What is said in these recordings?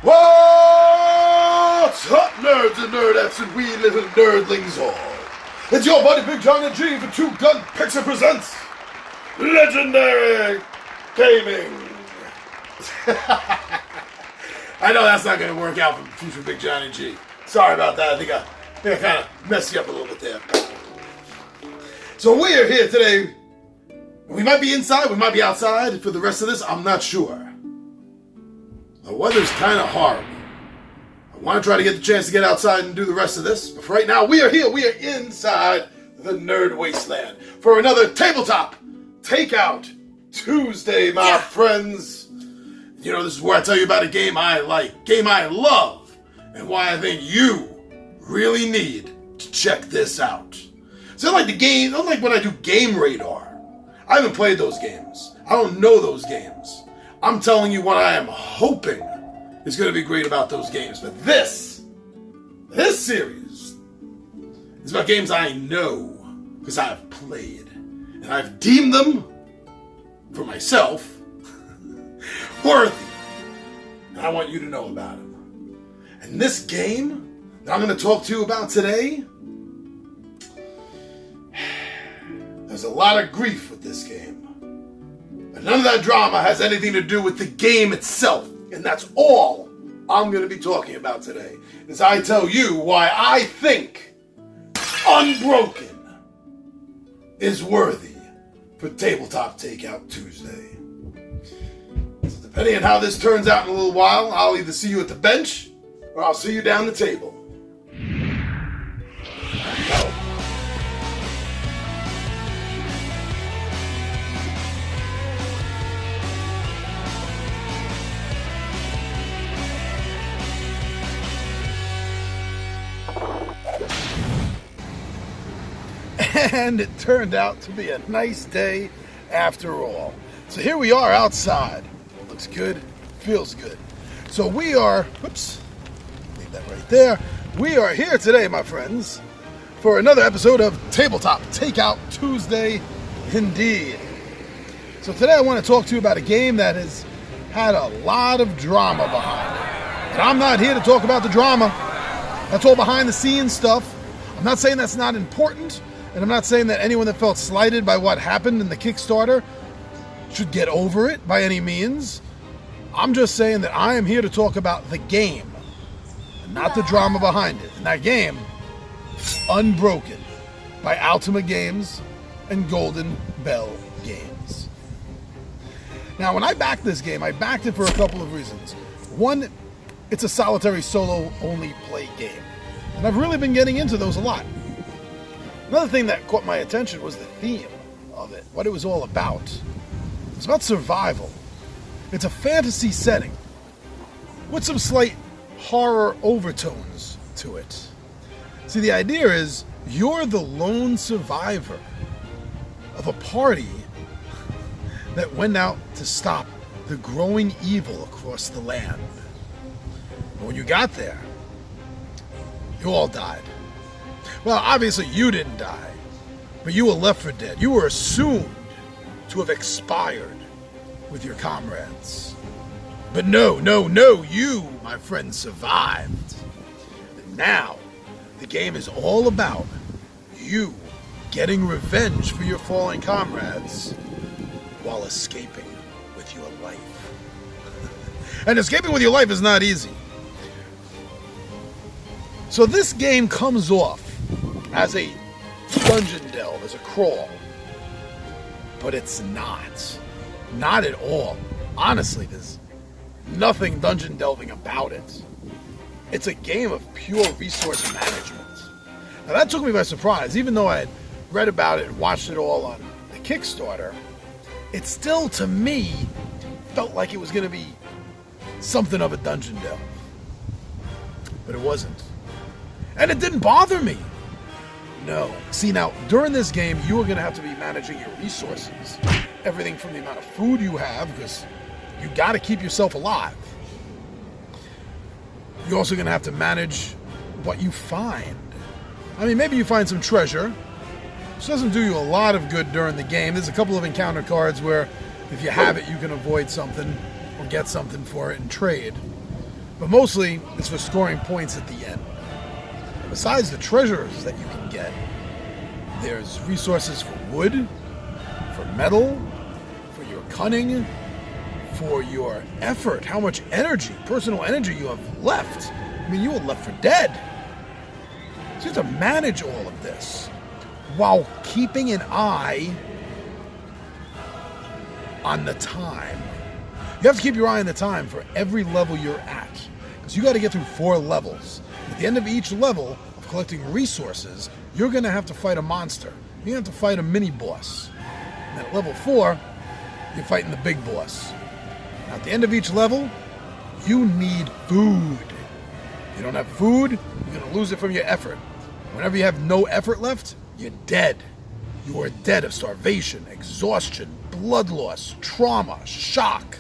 What's up, nerds and nerdettes and wee little nerdlings all? It's your buddy Big John and G for Two Gun Pixie presents Legendary Gaming. I know that's not going to work out for future Big John and G. Sorry about that. I think I kind of messed you up a little bit there. So we are here today. We might be inside, we might be outside for the rest of this. I'm not sure. The weather's kind of horrible. I want to try to get the chance to get outside and do the rest of this. But for right now, we are here. We are inside the Nerd Wasteland for another Tabletop Takeout Tuesday, my friends. You know, this is where I tell you about a game I like, game I love, and why I think you really need to check this out. So unlike the game, unlike when I do Game Radar, I haven't played those games. I don't know those games. I'm telling you what I am hoping is going to be great about those games. But this series is about games I know because I've played. And I've deemed them, for myself, worthy. And I want you to know about them. And this game that I'm going to talk to you about today, there's a lot of grief with this game. But none of that drama has anything to do with the game itself. And that's all I'm going to be talking about today. As I tell you why I think Unbroken is worthy for Tabletop Takeout Tuesday. So depending on how this turns out in a little while, I'll either see you at the bench or I'll see you down the table. Go. And it turned out to be a nice day after all. So here we are outside. Looks good, feels good. So we are, whoops, leave that right there. We are here today, my friends, for another episode of Tabletop Takeout Tuesday, indeed. So today I want to talk to you about a game that has had a lot of drama behind it. And I'm not here to talk about the drama. That's all behind the scenes stuff. I'm not saying that's not important. And I'm not saying that anyone that felt slighted by what happened in the Kickstarter should get over it by any means. I'm just saying that I am here to talk about the game, and not the drama behind it. And that game, Unbroken, by Altema Games and Golden Bell Games. Now, when I backed this game, I backed it for a couple of reasons. One, it's a solitary solo-only play game. And I've really been getting into those a lot. Another thing that caught my attention was the theme of it, what it was all about. It's about survival. It's a fantasy setting with some slight horror overtones to it. See, the idea is you're the lone survivor of a party that went out to stop the growing evil across the land. But when you got there, you all died. Well, obviously you didn't die, but you were left for dead. You were assumed to have expired with your comrades. But no, you, my friend, survived. And now, the game is all about you getting revenge for your fallen comrades while escaping with your life. And escaping with your life is not easy. So this game comes off as a dungeon delve, as a crawl. But it's not. Not at all. Honestly, there's nothing dungeon delving about it. It's a game of pure resource management. Now that took me by surprise. Even though I had read about it and watched it all on the Kickstarter, it still, to me, felt like it was going to be something of a dungeon delve. But it wasn't. And it didn't bother me. No. See, now, during this game, you are going to have to be managing your resources. Everything from the amount of food you have, because you got to keep yourself alive. You're also going to have to manage what you find. I mean, maybe you find some treasure, which doesn't do you a lot of good during the game. There's a couple of encounter cards where if you have it, you can avoid something or get something for it and trade. But mostly, it's for scoring points at the end. And besides the treasures that you can get, there's resources for wood, for metal, for your cunning, for your effort, how much energy, personal energy you have left. I mean, you were left for dead. So you have to manage all of this while keeping an eye on the time. You have to keep your eye on the time for every level you're at, because you got to get through 4 levels. At the end of each level of collecting resources, you're going to have to fight a monster. You're going to have to fight a mini-boss. And at level 4, you're fighting the big boss. Now, at the end of each level, you need food. If you don't have food, you're going to lose it from your effort. Whenever you have no effort left, you're dead. You are dead of starvation, exhaustion, blood loss, trauma, shock.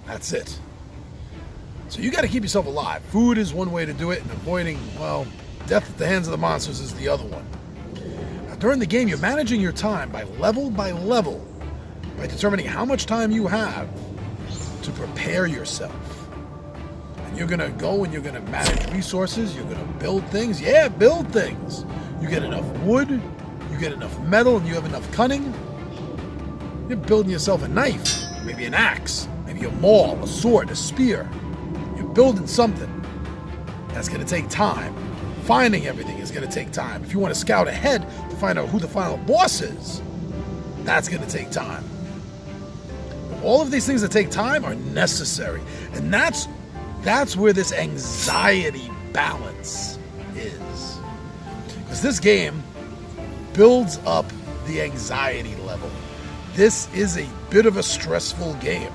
That's it. So you got to keep yourself alive. Food is one way to do it, and avoiding, well, death at the hands of the monsters is the other one. Now, during the game, you're managing your time by level, by determining how much time you have to prepare yourself. And you're going to go and you're going to manage resources. You're going to build things. Yeah, build things. You get enough wood, you get enough metal, and you have enough cunning. You're building yourself a knife, maybe an axe, maybe a maul, a sword, a spear. You're building something. That's going to take time. Finding everything is going to take time. If you want to scout ahead to find out who the final boss is, that's going to take time. But all of these things that take time are necessary. And that's where this anxiety balance is. Because this game builds up the anxiety level. This is a bit of a stressful game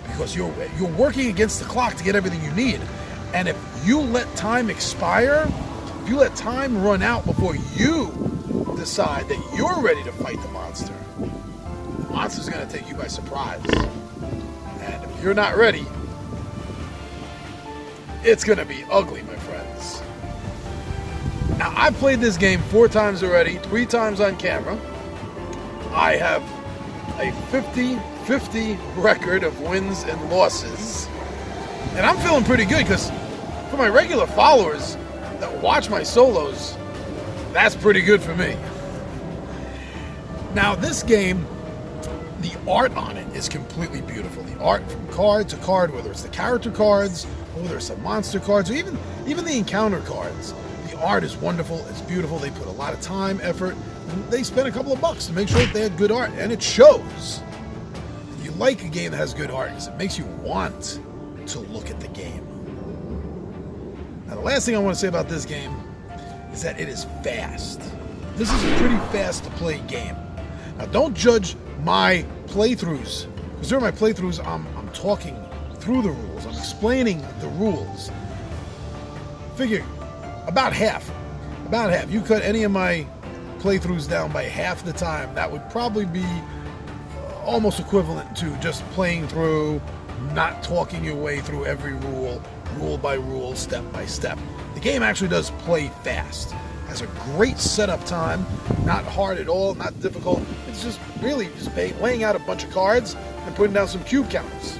because you're working against the clock to get everything you need. And if you let time expire, if you let time run out before you decide that you're ready to fight the monster's going to take you by surprise. And if you're not ready, it's going to be ugly, my friends. Now, I've played this game 4 times already, 3 times on camera. I have a 50-50 record of wins and losses. And I'm feeling pretty good because for my regular followers that watch my solos, that's pretty good for me. Now, this game, the art on it is completely beautiful. The art from card to card, whether it's the character cards, or whether it's the monster cards, or even the encounter cards. The art is wonderful. It's beautiful. They put a lot of time, effort, and they spent a couple of bucks to make sure that they had good art, and it shows. You like a game that has good art because it makes you want to look at the game. Now, the last thing I want to say about this game is that it is fast. This is a pretty fast to play game. Now, don't judge my playthroughs, because during my playthroughs, I'm talking through the rules. I'm explaining the rules. Figure about half. You cut any of my playthroughs down by half the time, that would probably be almost equivalent to just playing through, not talking your way through every rule by rule, step by step. The game actually does play fast. Has a great setup time, not hard at all, not difficult. It's just really just laying out a bunch of cards and putting down some cube counters.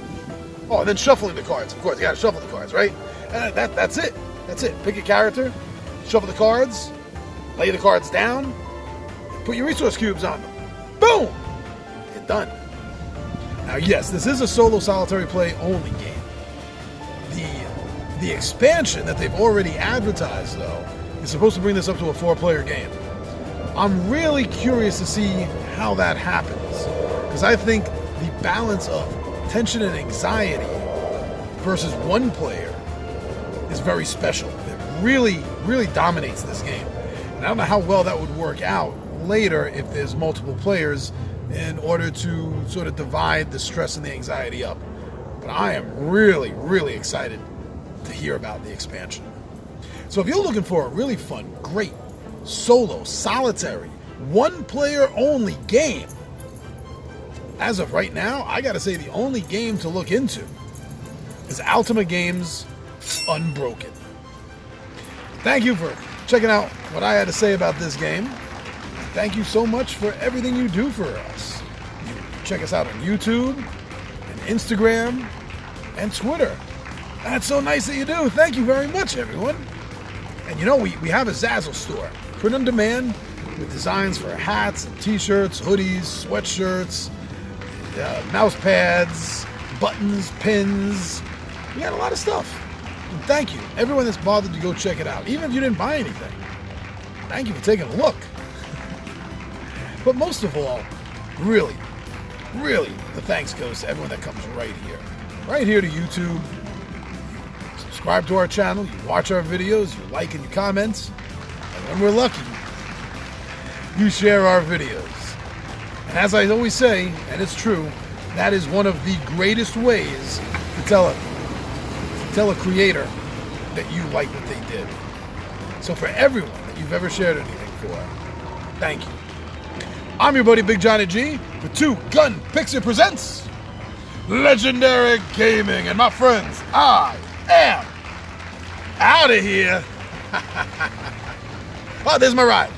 Oh, and then shuffling the cards. Of course, you gotta shuffle the cards, right? And that's it. That's it. Pick a character, shuffle the cards, lay the cards down, put your resource cubes on them. Boom! You're done. Now, yes, this is a solo solitary play only game. The expansion that they've already advertised, though, is supposed to bring this up to a 4-player game. I'm really curious to see how that happens, because I think the balance of tension and anxiety versus 1 player is very special. It really, really dominates this game. And I don't know how well that would work out later if there's multiple players in order to sort of divide the stress and the anxiety up. But I am really, really excited to hear about the expansion. So if you're looking for a really fun, great, solo, solitary, 1-player only game, as of right now, I gotta say the only game to look into is Altema Games' Unbroken. Thank you for checking out what I had to say about this game. Thank you so much for everything you do for us. You check us out on YouTube, and Instagram, and Twitter. That's so nice that you do. Thank you very much, everyone. And you know, we have a Zazzle store, print on demand, with designs for hats and t-shirts, hoodies, sweatshirts, mouse pads, buttons, pins. We got a lot of stuff. And thank you, everyone that's bothered to go check it out, even if you didn't buy anything. Thank you for taking a look. But most of all, really, the thanks goes to everyone that comes right here to YouTube. Subscribe to our channel, you watch our videos, you like and you comment, and when we're lucky, you share our videos. And as I always say, and it's true, that is one of the greatest ways to tell a creator that you like what they did. So for everyone that you've ever shared anything for, thank you. I'm your buddy Big Johnny G with Two Gun Pixie presents Legendary Gaming, and my friends, I am out of here. Oh, there's my ride.